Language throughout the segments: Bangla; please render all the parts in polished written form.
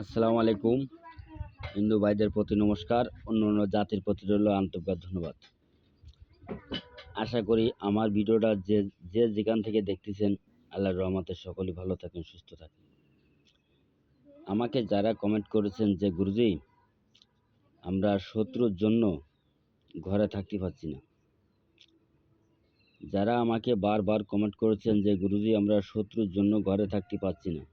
আসসালামু আলাইকুম। হিন্দু ভাইদের প্রতি নমস্কার, অন্য জাতির প্রতি রইল আন্তরিক ধন্যবাদ। আশা করি আমার ভিডিওটা যে যেখান থেকে দেখতেছেন আল্লাহর রহমতে সকলেই ভালো থাকেন, সুস্থ থাকেন। আমাকে যারা কমেন্ট করেছেন যে গুরুজি আমরা শত্রুর জন্য ঘরে থাকতে পারছি না, যারা আমাকে বারবার কমেন্ট করেছেন যে গুরুজি আমরা শত্রুর জন্য ঘরে থাকতে পারছি না,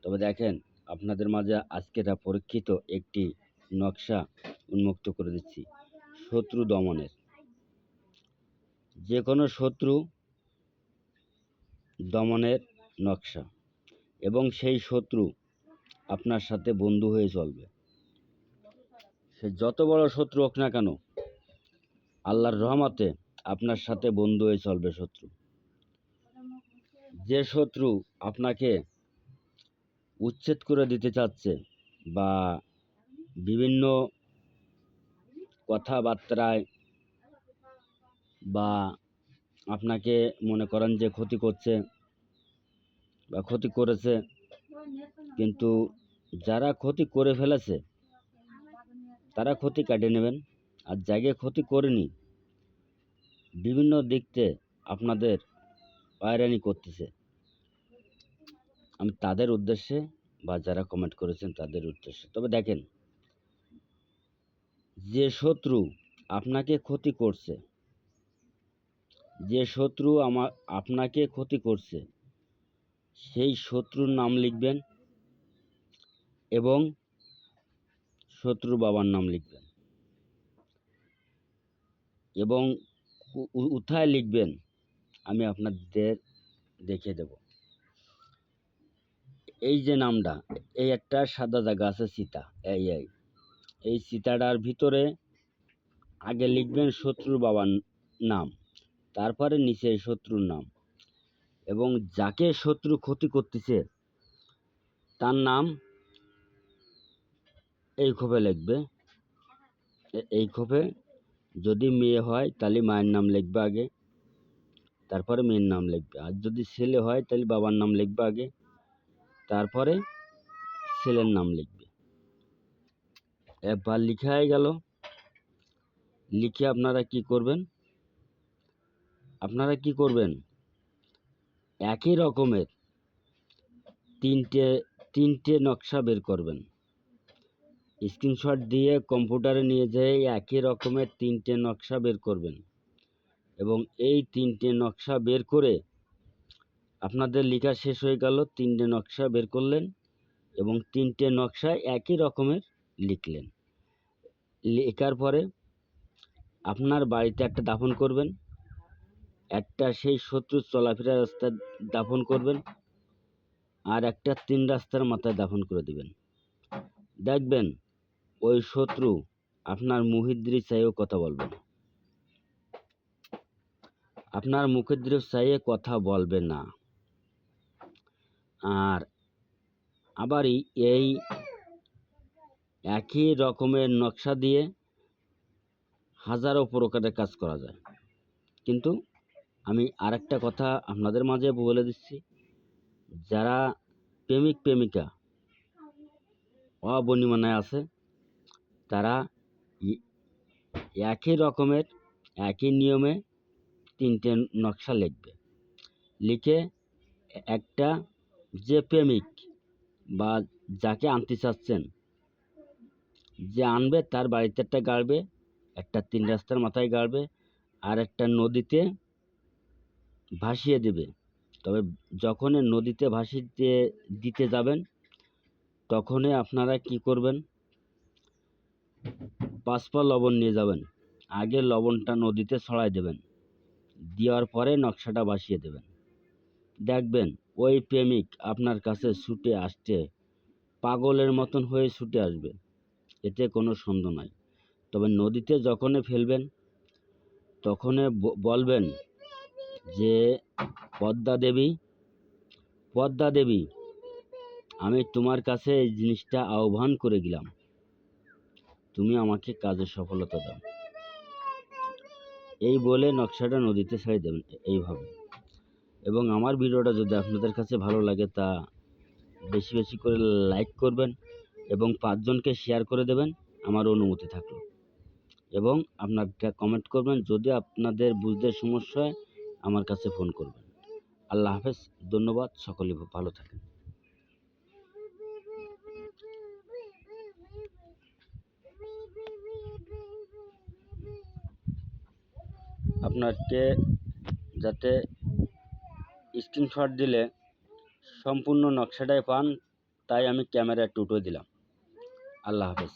তবে দেখেন আপনাদের মাঝে আজকের পরীক্ষিত একটি নকশা উন্মুক্ত করে দিচ্ছি শত্রু দমনের। যে কোনো শত্রু দমনের নকশা, এবং সেই শত্রু আপনার সাথে বন্ধু হয়ে চলবে। সে যত বড় শত্রু হোক না কেন, আল্লাহর রহমতে আপনার সাথে বন্ধু হয়ে চলবে শত্রু। যে শত্রু আপনাকে উচ্ছেদ করে দিতে চাচ্ছে বা বিভিন্ন কথাবার্তায় বা আপনাকে মনে করেন যে ক্ষতি করছে বা ক্ষতি করেছে, কিন্তু যারা ক্ষতি করে ফেলেছে তারা ক্ষতি কাটিয়ে নেবেন, আর জায়গায় ক্ষতি করেনি বিভিন্ন দিক থেকে আপনাদের হয়রানি করতেছে, আমি তাদের উদ্দেশ্যে বা যারা কমেন্ট করেছেন তাদের উদ্দেশ্যে। তবে দেখেন, যে শত্রু আপনাকে ক্ষতি করছে, যে শত্রু আপনাকে ক্ষতি করছে, সেই শত্রুর নাম লিখবেন এবং শত্রু বাবার নাম লিখবেন, এবং কোথায় লিখবেন আমি আপনাদের দেখিয়ে দেব। এই যে নামটা, এই একটা সাদা জায়গা আছে সীতা, এই সীতাটার ভিতরে আগে লিখবেন শত্রুর বাবার নাম, তারপরে নিচে শত্রুর নাম, এবং যাকে শত্রু ক্ষতি করতেছে তার নাম এই খোপে লিখবে। এই খোপে যদি মেয়ে হয় তাহলে মায়ের নাম লিখবে আগে, তারপরে মেয়ের নাম লিখবে, আর যদি ছেলে হয় তাহলে বাবার নাম লিখবে আগে, তারপরে ছেলের নাম লিখবে। একবার লিখা হয়ে গেল, লিখে আপনারা কি করবেন, একই রকমের তিনটে নকশা বের করবেন, স্ক্রিনশট দিয়ে কম্পিউটারে নিয়ে যেয়ে একই রকমের তিনটে নকশা বের করবেন, এবং এই তিনটে নকশা বের করে আপনাদের লেখা শেষ হয়ে গেল, তিনটে নকশা বের করলেন এবং তিনটে নকশা একই রকমের লিখলেন। লেখার পরে আপনার বাড়িতে একটা দাফন করবেন, একটা সেই শত্রুর চলাফেরা রাস্তায় দাফন করবেন, আর একটা 3 রাস্তার মাথায় দাফন করে দিবেন। দেখবেন ওই শত্রু আপনার মুহিদ্রি চাইও কথা বলবে না, আপনার মুখিদ্রি চাইয়ে কথা বলবে না। আর আবার এই একই রকমের নকশা দিয়ে হাজারো প্রকারের কাজ করা যায়। কিন্তু আমি আরেকটা কথা আপনাদের মাঝে বলে দিচ্ছি, যারা প্রেমিক প্রেমিকা অবনিমানায় আছে, তারা একই রকমের একই নিয়মে তিনটে নকশা লিখবে। লিখে একটা যে প্রেমিক বা যাকে আনতে চাচ্ছেন, যে আনবে তার বাড়িতে একটা গাড়বে, একটা 3 রাস্তার মাথায় গাড়বে, আর একটা নদীতে ভাসিয়ে দেবে। তবে যখনই নদীতে ভাসিয়ে দিতে যাবেন, তখনই আপনারা কি করবেন, 5 পা লবণ নিয়ে যাবেন, আগে লবণটা নদীতে ছড়াই দেবেন, দেওয়ার পরে নকশাটা ভাসিয়ে দেবেন। দেখবেন ওই প্রেমিক আপনার কাছে ছুটে আসছে, পাগলের মতন হয়ে ছুটে আসবে, এতে কোনো সন্দেহ নাই। তবে নদীতে যখনই ফেলবেন তখনই বলবেন যে পদ্মা দেবী আমি তোমার কাছে এই জিনিসটা আহ্বান করে গেলাম, তুমি আমাকে কাজে সফলতা দাও। এই বলে নকশাটা নদীতে ছেড়ে দেবেন এইভাবে। এবং আমার ভিডিওটা যদি আপনাদের কাছে ভালো লাগে তা বেশি বেশি করে লাইক করবেন এবং 5 জনকে শেয়ার করে দেবেন আমার অনুমতি থাকলো। এবং আপনারা কমেন্ট করবেন, যদি আপনাদের বুঝতে সমস্যা হয় আমার কাছে ফোন করবেন। আল্লাহ হাফেজ, ধন্যবাদ, সকলে ভালো থাকেন। আপনাকে যাতে স্ক্রিনশট দিলে সম্পূর্ণ নকশাটাই পান, তাই আমি ক্যামেরা টুটো দিলাম। আল্লাহ হাফেজ।